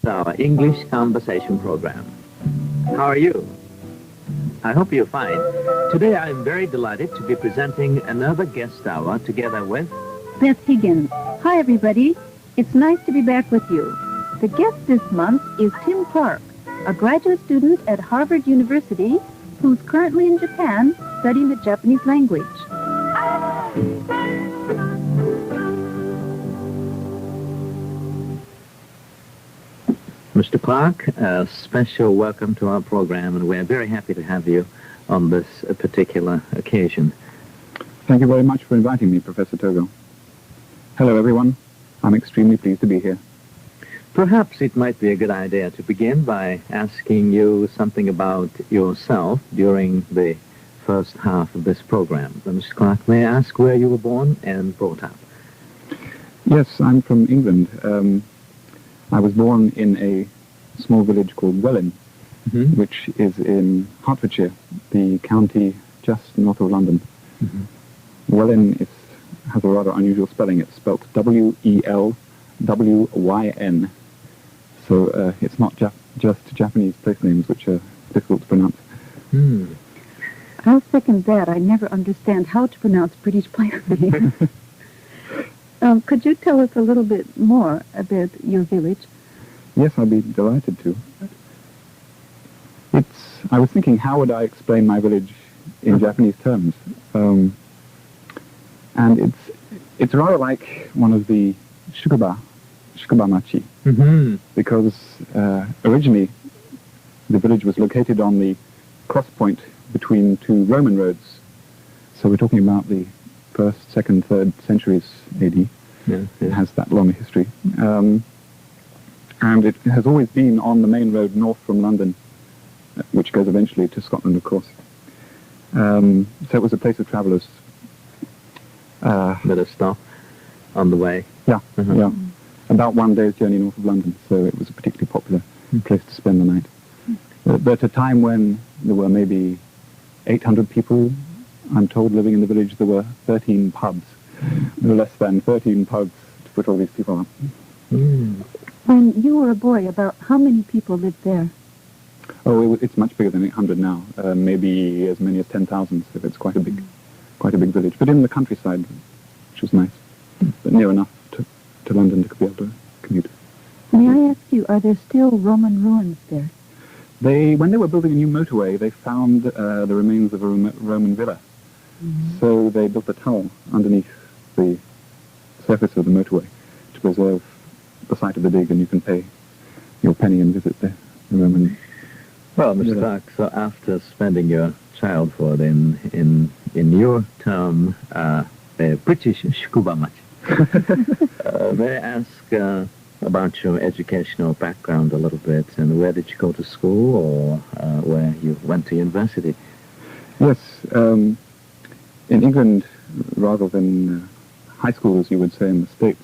our English conversation program. How are you? I hope you're fine. Today I'm very delighted to be presenting another guest hour together with Beth Higgins. Hi, everybody. It's nice to be back with you. The guest this month is Tim Clark, a graduate student at Harvard University who's currently in Japan studying the Japanese language. Mr. Clark, a special welcome to our program, and we're very happy to have you on this particular occasion. Thank you very much for inviting me, Professor Togo. Hello, everyone. I'm extremely pleased to be here. Perhaps it might be a good idea to begin by asking you something about yourself during the first half of this program. Mr. Clark, may I ask where you were born and brought up? Yes, I'm from England. I was born in a small village called Welwyn, which is in Hertfordshire, the county just north of London. Welwyn has a rather unusual spelling. It's spelt W-E-L-W-Y-N. So it's not just Japanese place names which are difficult to pronounce. I'll second that. I never understand how to pronounce British place names. Could you tell us a little bit more about your village? Yes, I'd be delighted to. I was thinking, how would I explain my village in Japanese terms? And it's rather like one of the Shukubamachi, because originally the village was located on the cross point between two Roman roads. So we're talking about the 1st, 2nd, 3rd centuries AD. It has that long a history. And it has always been on the main road north from London, which goes eventually to Scotland, of course. So it was a place of travellers. With a stop on the way. Yeah. About one day's journey north of London, so it was a particularly popular place to spend the night. But at a time when there were maybe 800 people, I'm told, living in the village, there were 13 pubs. No less than 13 pubs to put all these people up. When you were a boy, about how many people lived there? Oh, it's much bigger than 800 now. Maybe as many as 10,000, so it's quite a big village. But in the countryside, which was nice, but near enough to London to be able to commute. May I ask you, are there still Roman ruins there? When they were building a new motorway, they found the remains of a Roman villa. So they built a tunnel underneath the surface of the motorway to preserve the site of the dig, and you can pay your penny and visit the Roman. Well, Mr. Clark, so after spending your childhood in your term, British Shukubamachi, may I ask about your educational background a little bit, and where did you go to school, or where you went to university? Yes, in England, rather than high school, as you would say in the States,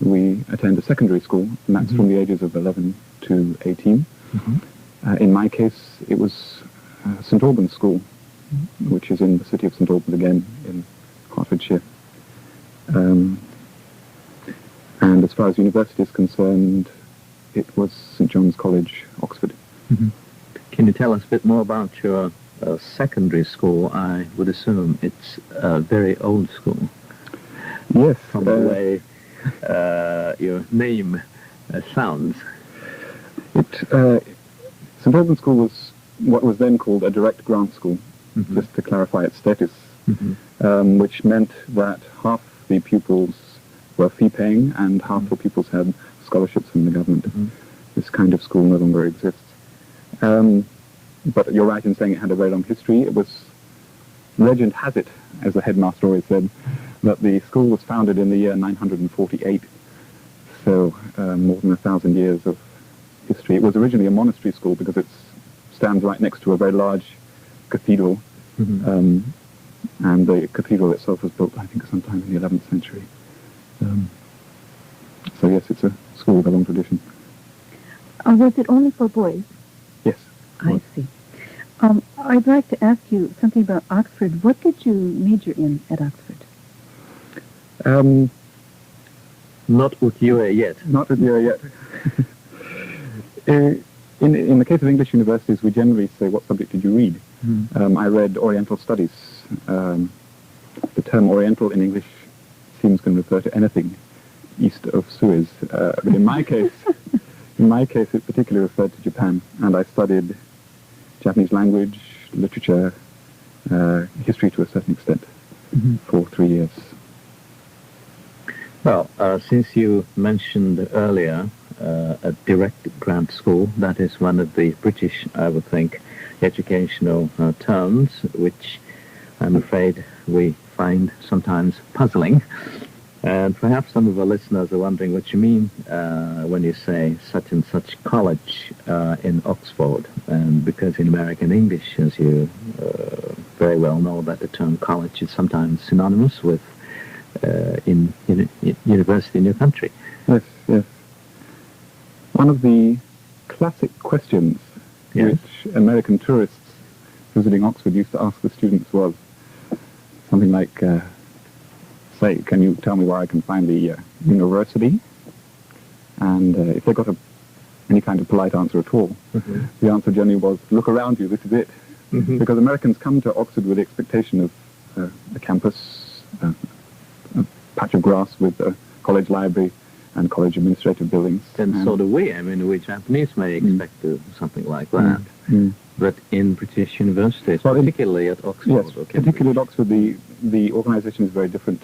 we attend a secondary school, and that's from the ages of 11 to 18. In my case, it was St. Albans School, which is in the city of St. Albans again, in Hertfordshire. And as far as university is concerned, it was St. John's College, Oxford. Can you tell us a bit more about your secondary school? I would assume it's a very old school. Yes. From the way your name sounds. St. Albans School was what was then called a direct grant school, just to clarify its status, which meant that half the pupils were fee-paying and half the pupils had scholarships from the government. This kind of school no longer exists. But you're right in saying it had a very long history. It was, legend has it, as the headmaster always said, that the school was founded in the year 948, so more than 1,000 years of history. It was originally a monastery school because it stands right next to a very large cathedral, and the cathedral itself was built, I think, sometime in the 11th century. So yes, it's a school with a long tradition. Was it only for boys? Yes. I see. I'd like to ask you something about Oxford. What did you major in at Oxford? Not with you yet. Not with you yet. In the case of English universities, we generally say, what subject did you read? I read Oriental Studies. The term Oriental in English seems can refer to anything east of Suez. But in my case, it particularly referred to Japan, and I studied Japanese language, literature, history to a certain extent for 3 years. Well, since you mentioned earlier a direct grant school, that is one of the British, I would think, educational terms, which I'm afraid we find sometimes puzzling. And perhaps some of our listeners are wondering what you mean when you say such and such college in Oxford. And because in American English, as you very well know, that the term college is sometimes synonymous with in university in your country. Yes, yes. One of the classic questions which American tourists visiting Oxford used to ask the students was something like, say, can you tell me where I can find the university? And if they got any kind of polite answer at all, the answer generally was, look around you, this is it. Because Americans come to Oxford with the expectation of a campus, a patch of grass with a college library and college administrative buildings. And so do we. I mean, we Japanese may expect something like that. But in British universities, particularly at Oxford. Yes, particularly at Oxford, the organisation is very different.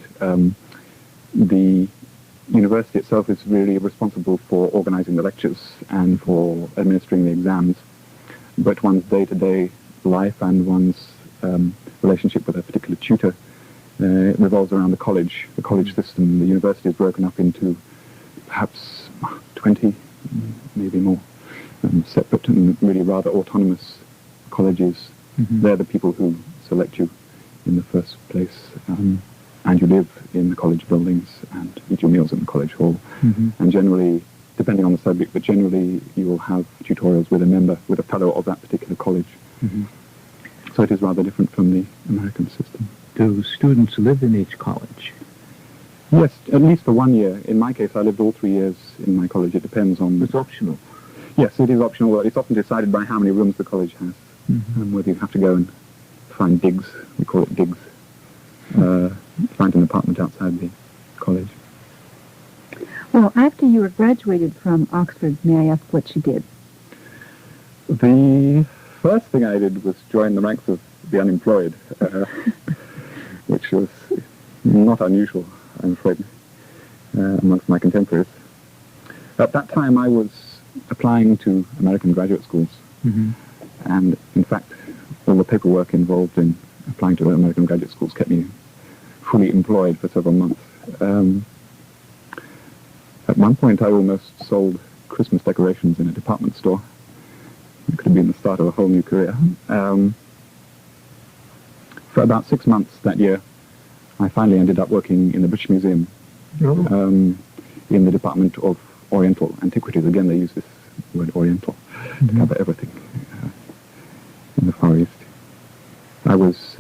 The university itself is really responsible for organising the lectures and for administering the exams. But one's day-to-day life and one's relationship with a particular tutor revolves around the college system. The university is broken up into perhaps 20, maybe more, separate and really rather autonomous colleges. They're the people who select you in the first place, and you live in the college buildings and eat your meals in the college hall. And generally, depending on the subject, but generally you will have tutorials with a fellow of that particular college. So it is rather different from the American system. Do students live in each college? Yes, at least for 1 year. In my case, I lived all 3 years in my college. It depends on... It's optional. Yes, it is optional. It's often decided by how many rooms the college has, and whether you have to go and find digs. We call it digs. Find an apartment outside the college. Well, after you were graduated from Oxford, may I ask what you did? The first thing I did was join the ranks of the unemployed, which was not unusual, I'm afraid, amongst my contemporaries. At that time, I was applying to American graduate schools, and in fact, all the paperwork involved in applying to American graduate schools kept me fully employed for several months. At one point, I almost sold Christmas decorations in a department store. It could have been the start of a whole new career. For about 6 months that year, I finally ended up working in the British Museum, in the Department of Oriental Antiquities. Again, they use this word Oriental to cover everything in the Far East. I was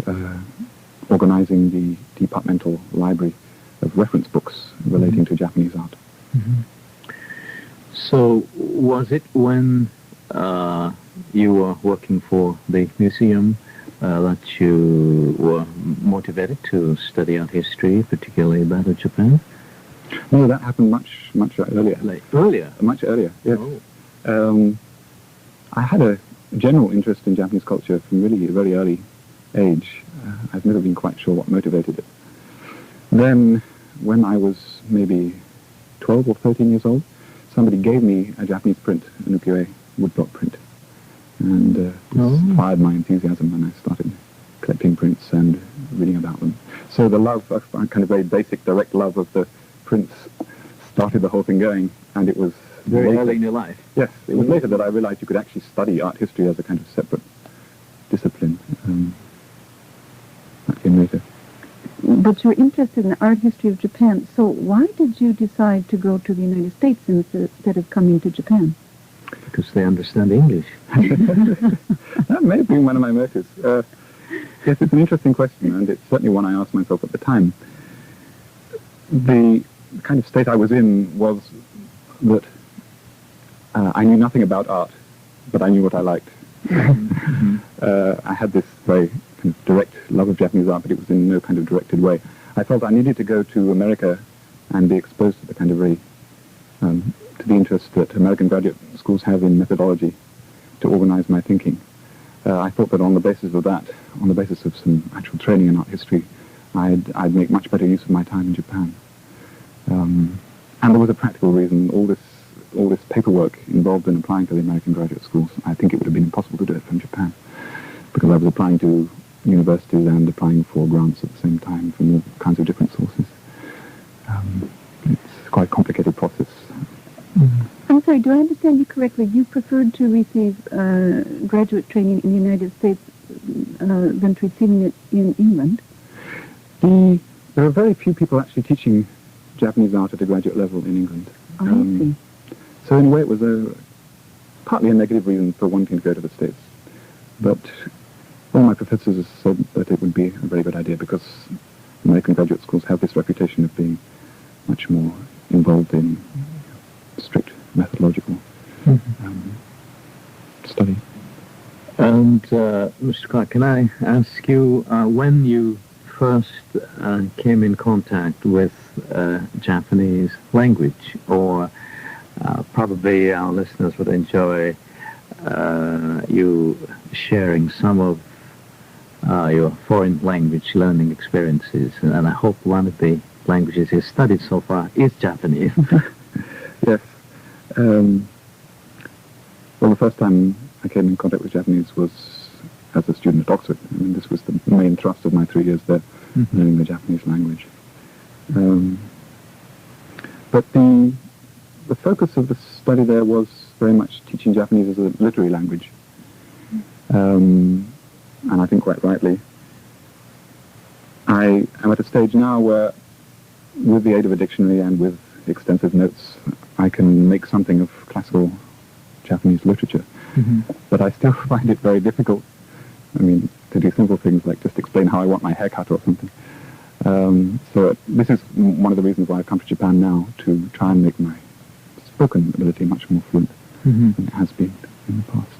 organizing the departmental library of reference books relating to Japanese art. So was it when you were working for the museum that you were motivated to study art history, particularly that of Japan? No, that happened much earlier. Earlier? Much earlier, yes. Oh. I had a general interest in Japanese culture from really a very early age. I've never been quite sure what motivated it. Then, when I was maybe 12 or 13 years old, somebody gave me a Japanese print, an ukiyo-e woodblock print. And this fired my enthusiasm when I started collecting prints and reading about them. So the love, a kind of very basic, direct love of the prints started the whole thing going, and it was very early in your life. Yes, it was later that I realized you could actually study art history as a kind of separate discipline. That came later. But you're interested in the art history of Japan, so why did you decide to go to the United States instead of coming to Japan? Because they understand English. That may have been one of my motives. Yes, it's an interesting question, and it's certainly one I asked myself at the time. The kind of state I was in was that I knew nothing about art, but I knew what I liked. I had this very kind of direct love of Japanese art, but it was in no kind of directed way. I felt I needed to go to America and be exposed to the kind of very, to the interest that American graduate schools have in methodology to organize my thinking. I thought that on the basis of that, on the basis of some actual training in art history, I'd make much better use of my time in Japan. And there was a practical reason. All this paperwork involved in applying to the American graduate schools, I think it would have been impossible to do it from Japan, because I was applying to universities and applying for grants at the same time from all kinds of different sources. It's quite a complicated process. I'm sorry, do I understand you correctly? You preferred to receive graduate training in the United States than to receiving it in England? There are very few people actually teaching Japanese art at a graduate level in England. I see. So in a way it was partly a negative reason for wanting to go to the States. But all my professors said that it would be a very good idea because American graduate schools have this reputation of being much more involved in strict methodological study. And Mr. Clark, can I ask you when you first came in contact with Japanese language, or probably our listeners would enjoy you sharing some of your foreign language learning experiences, and I hope one of the languages you studied so far is Japanese. Yes. Well, the first time I came in contact with Japanese was as a student at Oxford. I mean, this was the main thrust of my 3 years there, learning the Japanese language. But the focus of the study there was very much teaching Japanese as a literary language. And I think quite rightly. I am at a stage now where, with the aid of a dictionary and with extensive notes, I can make something of classical Japanese literature. But I still find it very difficult, I mean, to do simple things like just explain how I want my hair cut or something. So this is one of the reasons why I've come to Japan now, to try and make my spoken ability much more fluent than it has been in the past.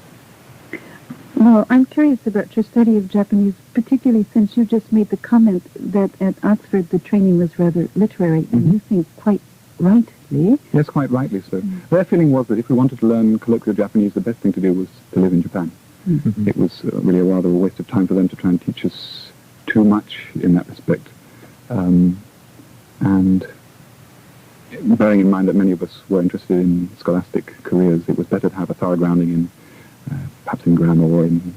Well, I'm curious about your study of Japanese, particularly since you just made the comment that at Oxford the training was rather literary, and you think quite rightly. Yes, quite rightly so. Their feeling was that if we wanted to learn colloquial Japanese, the best thing to do was to live in Japan. It was really a rather a waste of time for them to try and teach us too much in that respect. And bearing in mind that many of us were interested in scholastic careers, it was better to have a thorough grounding in perhaps in grammar or in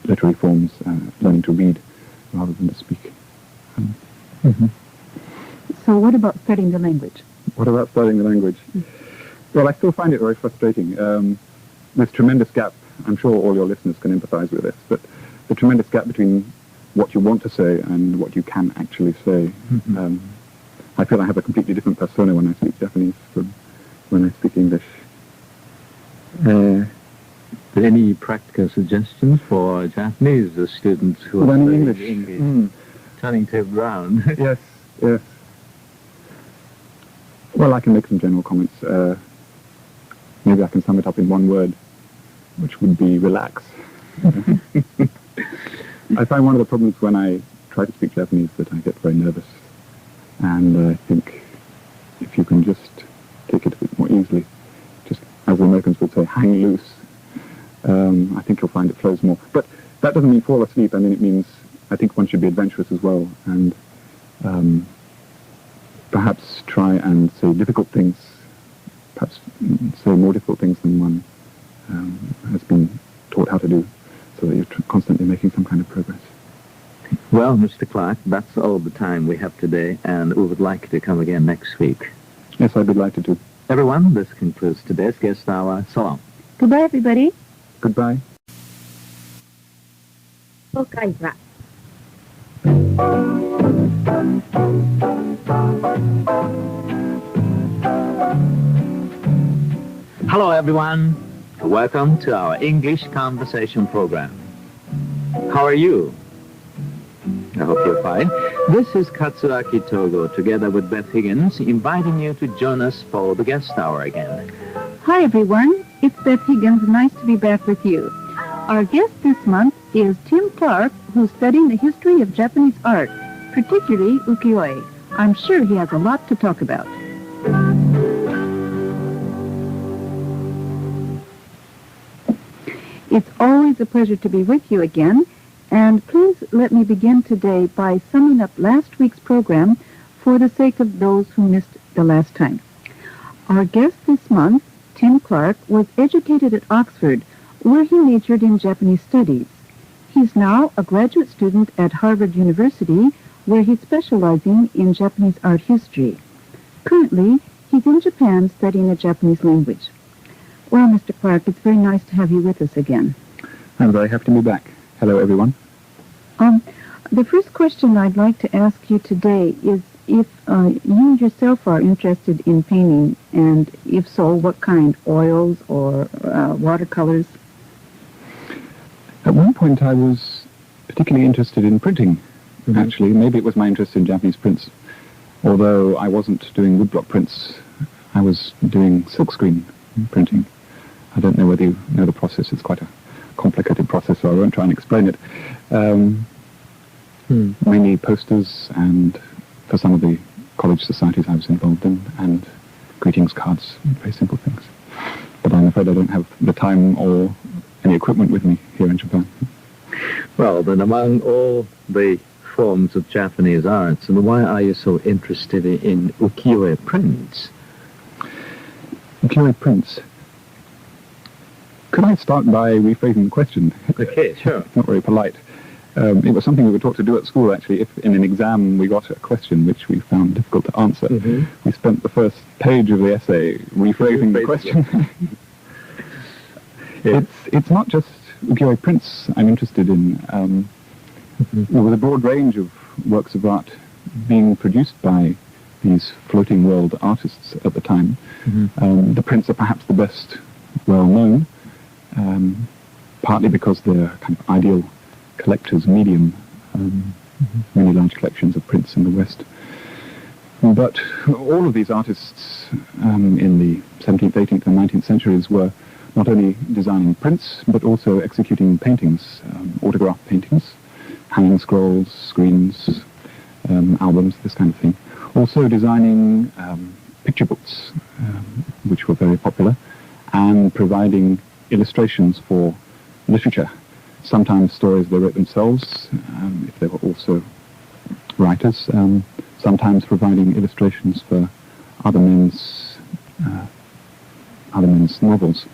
literary forms, learning to read rather than to speak. So what about studying the language? What about studying the language? Well, I still find it very frustrating. This tremendous gap, I'm sure all your listeners can empathize with this, but the tremendous gap between what you want to say and what you can actually say. I feel I have a completely different persona when I speak Japanese from when I speak English. Any practical suggestions for Japanese students who are learning English? Turning to brown. Yes. Well, I can make some general comments. Maybe I can sum it up in one word, which would be relax. I find one of the problems when I try to speak Japanese that I get very nervous. And I think if you can just take it a bit more easily, just as the Americans would say, hang loose, I think you'll find it flows more. But that doesn't mean fall asleep. I mean, it means I think one should be adventurous as well, and perhaps try and say difficult things, perhaps say more difficult things than one has been taught how to do, so that you're constantly making some kind of progress. Well, Mr. Clark, that's all the time we have today, and we would like to come again next week. Yes, I'd be delighted to. Everyone, this concludes today's guest hour. So long. Goodbye, everybody. Goodbye. 英語会話 Hello, everyone. Welcome to our English conversation program. How are you? I hope you're fine. This is Katsuaki Togo, together with Beth Higgins, inviting you to join us for the guest hour again. Hi everyone, it's Beth Higgins. Nice to be back with you. Our guest this month is Tim Clark, who's studying the history of Japanese art, particularly ukiyo-e. I'm sure he has a lot to talk about. It's always a pleasure to be with you again, and please let me begin today by summing up last week's program for the sake of those who missed the last time. Our guest this month, Tim Clark, was educated at Oxford, where he majored in Japanese studies. He's now a graduate student at Harvard University, where he's specializing in Japanese art history. Currently, he's in Japan studying the Japanese language. Well, Mr. Clark, it's very nice to have you with us again. I'm very happy to be back. Hello, everyone. The first question I'd like to ask you today is if you yourself are interested in painting, and if so, what kind? Oils or watercolors? At one point, I was particularly interested in printing, actually. Maybe it was my interest in Japanese prints. Although I wasn't doing woodblock prints, I was doing silkscreen printing. I don't know whether you know the process. It's quite a complicated process, so I won't try and explain it. Mainly posters, and for some of the college societies I was involved in, and greetings cards, very simple things. But I'm afraid I don't have the time or any equipment with me here in Japan. Well, then among all the forms of Japanese arts, and why are you so interested in ukiyo-e prints? Ukiyo-e prints. Could I start by rephrasing the question? Okay, sure. It's not very polite. It was something we were taught to do at school, actually. If in an exam we got a question which we found difficult to answer, we spent the first page of the essay rephrasing the question. It's not just ukiyo-e prints I'm interested in. There was a broad range of works of art being produced by these floating world artists at the time. The prints are perhaps the best well-known, partly because they're kind of ideal collector's medium, many large collections of prints in the West. But all of these artists in the 17th, 18th and 19th centuries were not only designing prints, but also executing paintings, autograph paintings, hanging scrolls, screens, albums, this kind of thing. Also designing picture books, which were very popular, and providing illustrations for literature. Sometimes stories they wrote themselves, if they were also writers, sometimes providing illustrations for other men's novels.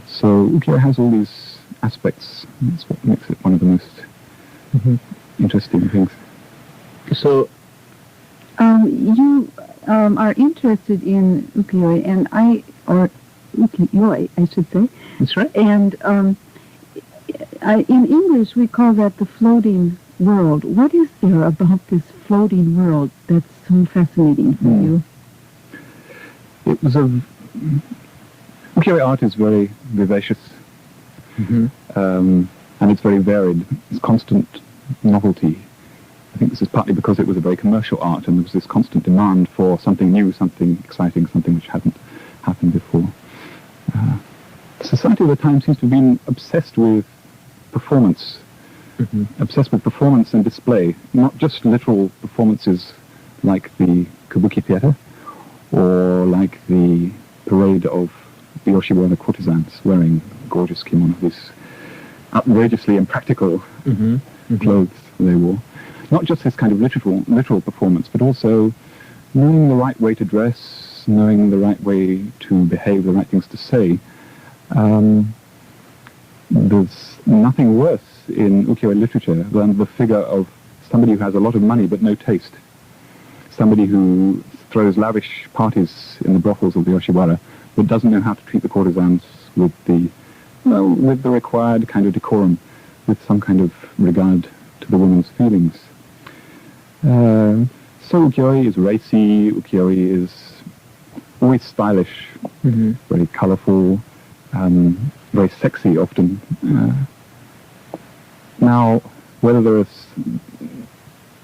So ukiyo has all these aspects. That's what makes it one of the most interesting things. So you are interested in ukiyo-e, or ukiyo-e, I should say. That's right. And in English we call that the floating world. What is there about this floating world that's so fascinating for you? It was ukiyo-e art is very vivacious, and it's very varied. It's constant novelty. I think this is partly because it was a very commercial art, and there was this constant demand for something new, something exciting, something which hadn't happened before. Society of the time seems to have been obsessed with performance, obsessed with performance and display, not just literal performances like the kabuki theater or like the parade of the Yoshiwara courtesans wearing gorgeous kimono, these outrageously impractical clothes they wore. Not just this kind of literal performance, but also knowing the right way to dress, knowing the right way to behave, the right things to say. There's nothing worse in ukiyo-e literature than the figure of somebody who has a lot of money but no taste. Somebody who throws lavish parties in the brothels of the Yoshiwara but doesn't know how to treat the courtesans with the required kind of decorum, with some kind of regard to the woman's feelings. So ukiyo-e is racy, ukiyo-e is always stylish, very colorful, very sexy often. Now, whether there is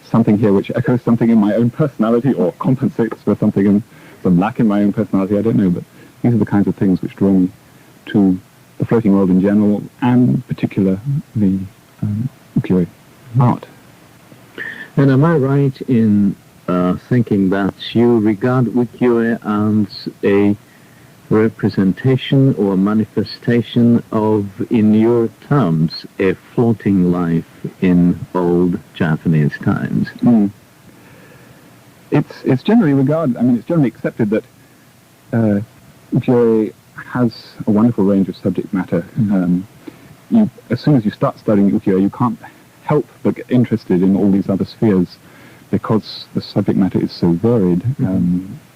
something here which echoes something in my own personality or compensates for some lack in my own personality, I don't know, but These are the kinds of things which draw me to the floating world in general, and in particular the ukiyo art. And am I right in thinking that you regard ukiyo as a representation or manifestation of, in your terms, a floating life in old Japanese times? It's generally regarded, it's generally accepted that ukiyo has a wonderful range of subject matter. As soon as you start studying ukiyo, you can't help but get interested in all these other spheres because the subject matter is so varied.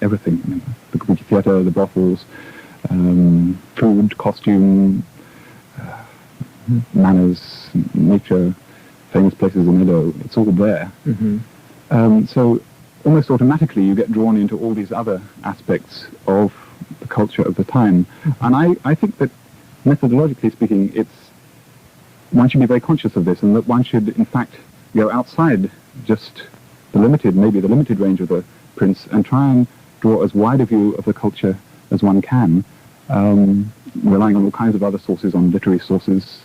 Everything, the kabuki theatre, the brothels, food, costume, manners, nature, famous places in Edo, it's all there. So almost automatically you get drawn into all these other aspects of the culture of the time. And I think that methodologically speaking, one should be very conscious of this, and that one should in fact go outside just maybe the limited range of the prints, and try and draw as wide a view of the culture as one can, relying on all kinds of other sources, on literary sources,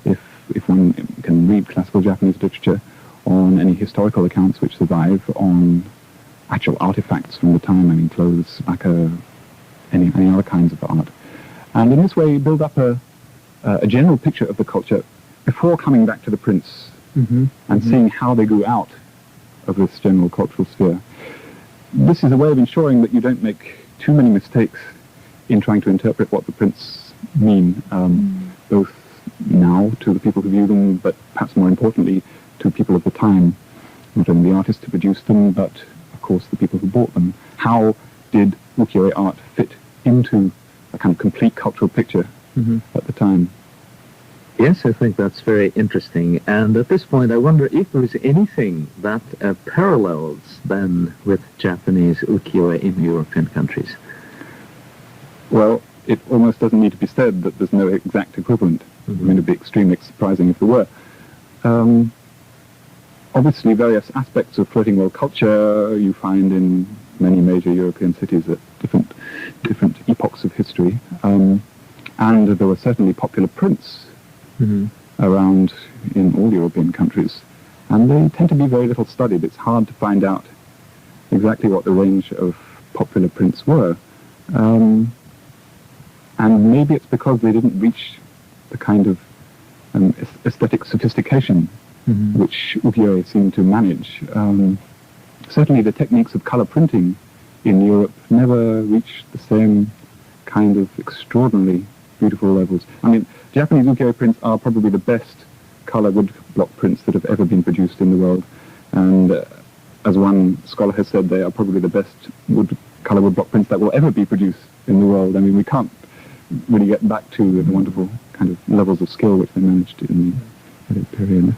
if one can read classical Japanese literature, on any historical accounts which survive, on actual artifacts from the time, clothes, lacquer, any other kinds of art. And in this way build up a general picture of the culture before coming back to the prints and seeing how they grew out of this general cultural sphere. This is a way of ensuring that you don't make too many mistakes in trying to interpret what the prints mean, both now to the people who view them, but perhaps more importantly to people of the time, not only the artists who produced them, but of course the people who bought them. How did ukiyo art fit into a kind of complete cultural picture at the time? Yes, I think that's very interesting. And at this point, I wonder if there is anything that parallels then with Japanese ukiyo in European countries. Well, it almost doesn't need to be said that there's no exact equivalent. It'd be extremely surprising if there were. Obviously, various aspects of floating world culture you find in many major European cities at different epochs of history. And there were certainly popular prints around in all European countries, and they tend to be very little studied. It's hard to find out exactly what the range of popular prints were, and maybe it's because they didn't reach the kind of aesthetic sophistication which ukiyo seemed to manage. Certainly the techniques of color printing in Europe never reached the same kind of extraordinarily beautiful levels. Japanese ukiyo prints are probably the best color wood block prints that have ever been produced in the world. And as one scholar has said, they are probably the best color wood block prints that will ever be produced in the world. We can't really get back to the wonderful kind of levels of skill which they managed in the period.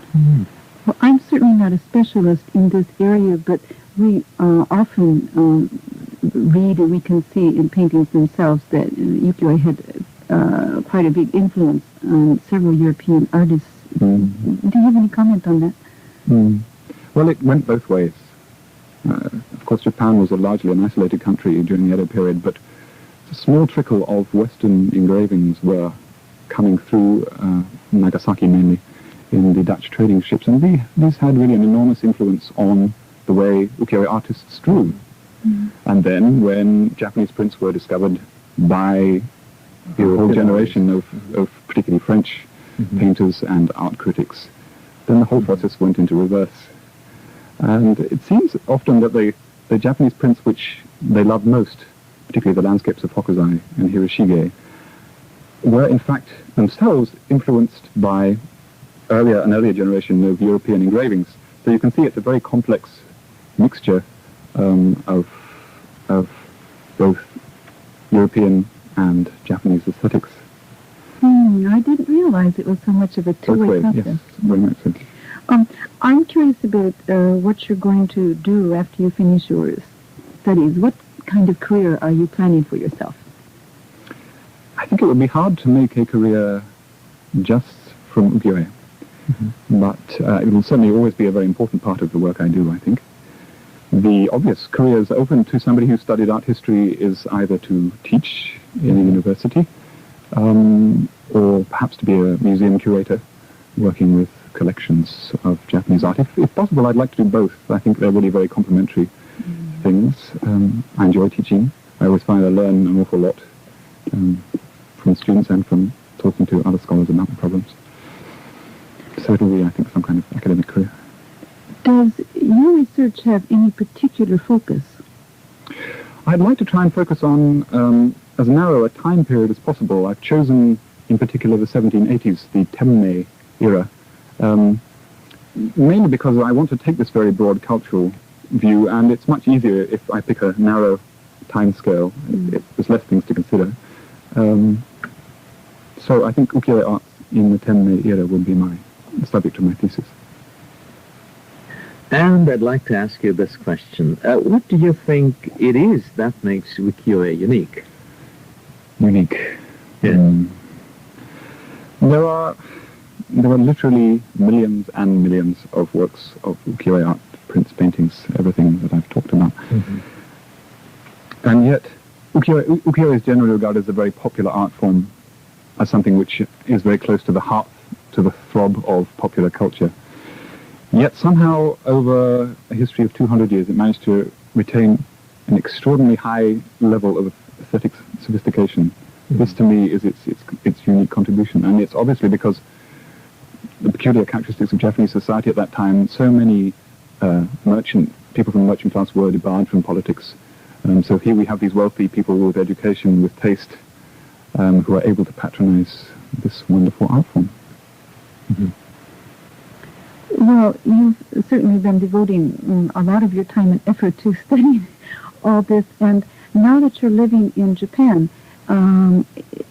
Well, I'm certainly not a specialist in this area, but we often read and we can see in paintings themselves that ukiyo had quite a big influence on several European artists. Do you have any comment on that? Well, it went both ways. Of course, Japan was largely an isolated country during the Edo period, but a small trickle of Western engravings were coming through Nagasaki mainly in the Dutch trading ships, and these had really an enormous influence on the way ukiyo artists drew. And then when Japanese prints were discovered by a whole generation of particularly French painters and art critics, then the whole process went into reverse. And it seems often that the Japanese prints which they loved most, particularly the landscapes of Hokusai and Hiroshige, were in fact themselves influenced by an earlier generation of European engravings. So you can see it's a very complex mixture of both European and Japanese aesthetics. I didn't realize it was so much of a two-way process. Yes, very much so. I'm curious about what you're going to do after you finish your studies. What kind of career are you planning for yourself? I think it would be hard to make a career just from ukiyo, but it will certainly always be a very important part of the work I do, I think. The obvious careers open to somebody who studied art history is either to teach in a university, or perhaps to be a museum curator working with collections of Japanese art. If possible, I'd like to do both. I think they're really very complementary things. I enjoy teaching. I always find I learn an awful lot from students and from talking to other scholars about the problems. So it'll be, I think, some kind of academic career. Does your research have any particular focus? I'd like to try and focus on as narrow a time period as possible. I've chosen, in particular, the 1780s, the Tenmei era, mainly because I want to take this very broad cultural view, and it's much easier if I pick a narrow time scale. There's less things to consider. So I think ukiyo-e art in the Tenmei era would be the subject of my thesis. And I'd like to ask you this question. What do you think it is that makes ukiyo-e unique? Unique. Yeah. There are literally millions and millions of works of ukiyo-e art, prints, paintings, everything that I've talked about. And yet, ukiyo-e is generally regarded as a very popular art form, as something which is very close to the heart, to the throb of popular culture. Yet somehow, over a history of 200 years, it managed to retain an extraordinarily high level of aesthetic sophistication. This, to me, is its unique contribution. And it's obviously because the peculiar characteristics of Japanese society at that time, so many people from the merchant class were debarred from politics. So here we have these wealthy people with education, with taste, who are able to patronize this wonderful art form. Well, you've certainly been devoting a lot of your time and effort to studying all this, and now that you're living in Japan,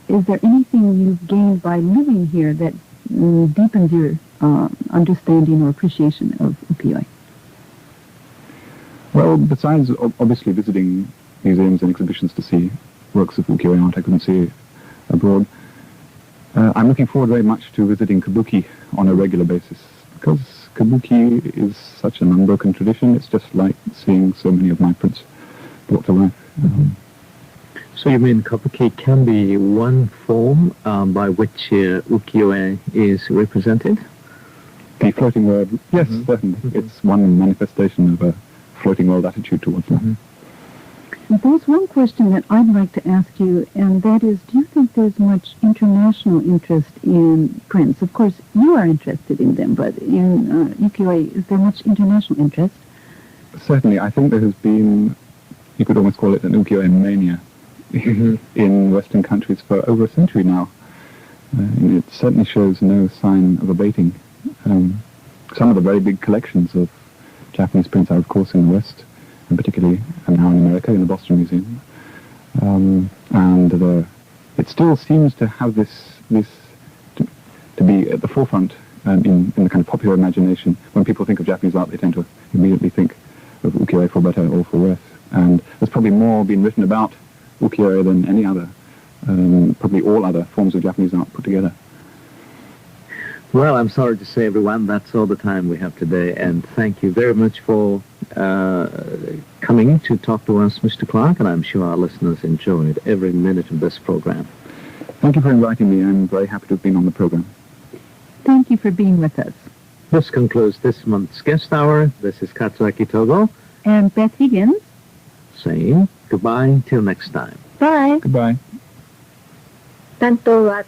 is there anything you've gained by living here that deepens your understanding or appreciation of ukiyo-e? Well, besides obviously visiting museums and exhibitions to see works of ukiyo-e art I couldn't see abroad, I'm looking forward very much to visiting kabuki on a regular basis, because kabuki is such an unbroken tradition. It's just like seeing so many of my prints brought to life. So you mean kabuki can be one form by which ukiyo-e is represented? The floating world, yes, certainly. It's one manifestation of a floating world attitude towards life. There's one question that I'd like to ask you, and that is, do you think there's much international interest in prints? Of course, you are interested in them, but in ukiyo-e, is there much international interest? Certainly. I think there has been, you could almost call it an ukiyo-e mania in Western countries for over a century now. It certainly shows no sign of abating. Some of the very big collections of Japanese prints are, of course, in the West, and particularly now in America, in the Boston Museum. And it still seems to have this to be at the forefront in the kind of popular imagination. When people think of Japanese art, they tend to immediately think of ukiyo-e for better or for worse. And there's probably more been written about ukiyo-e than any other, probably all other forms of Japanese art put together. Well, I'm sorry to say, everyone, that's all the time we have today, and thank you very much for coming to talk to us, Mr. Clark, and I'm sure our listeners enjoyed every minute of this program. Thank you for inviting me. I'm very happy to have been on the program. Thank you for being with us. This concludes this month's guest hour. This is Katsuaki Togo. And Beth Higgins. Saying goodbye till next time. Bye. Goodbye. 担当は